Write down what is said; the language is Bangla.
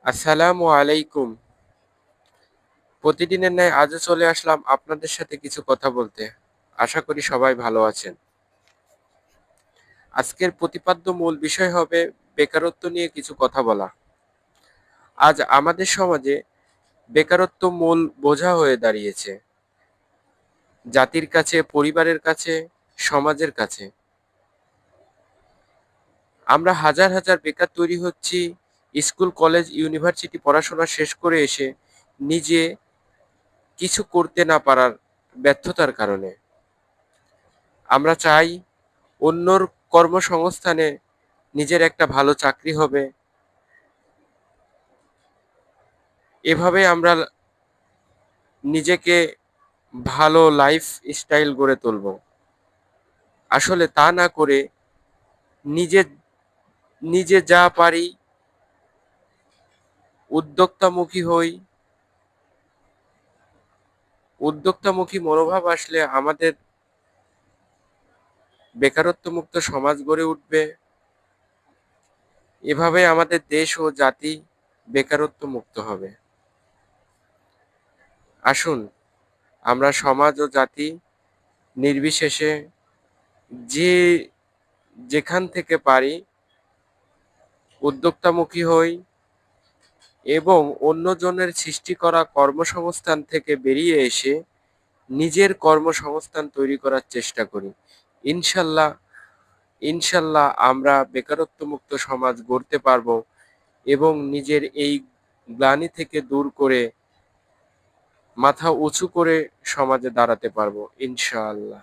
আসসালামু আলাইকুম। প্রতিদিনের ন্যায় আজও চলে আসলাম আপনাদের সাথে কিছু কথা বলতে। আশা করি সবাই ভালো আছেন। আজকের প্রতিপাদ্য মূল বিষয় হবে বেকারত্ব নিয়ে কিছু কথা বলা। আজ আমাদের সমাজে বেকারত্ব মূল বোঝা হয়ে দাঁড়িয়েছে। জাতির কাছে, পরিবারের কাছে, সমাজের কাছে। আমরা হাজার হাজার বেকার তৈরি হচ্ছি স্কুল, কলেজ, ইউনিভার্সিটি পড়াশোনা শেষ করে এসে নিজে কিছু করতে না পারার ব্যর্থতার কারণে। আমরা চাই অন্যর কর্মসংস্থানে নিজের একটা ভালো চাকরি হবে। এভাবে আমরা নিজেকে ভালো লাইফ স্টাইল গড়ে তুলব। আসলে তা না করে নিজে নিজে যা পারি উদ্যোক্তামুখী হই। উদ্যোক্তামুখী মনোভাব আসলে আমাদের বেকারত্ব মুক্ত সমাজ গড়ে উঠবে। এভাবে আমাদের দেশ ও জাতি বেকারত্ব মুক্ত হবে। আসুন আমরা সমাজ ও জাতি নির্বিশেষে যে যেখান থেকে পারি উদ্যোক্তামুখী হই এবং অন্যজনের সৃষ্টি করা কর্মসংস্থান থেকে বেরিয়ে এসে নিজের কর্মসংস্থান তৈরি করার চেষ্টা করি। ইনশাল্লাহ ইনশাল্লাহ আমরা বেকারত্ব মুক্ত সমাজ গড়তে পারবো এবং নিজের এই গ্লানি থেকে দূর করে মাথা উঁচু করে সমাজে দাঁড়াতে পারবো ইনশাআল্লাহ।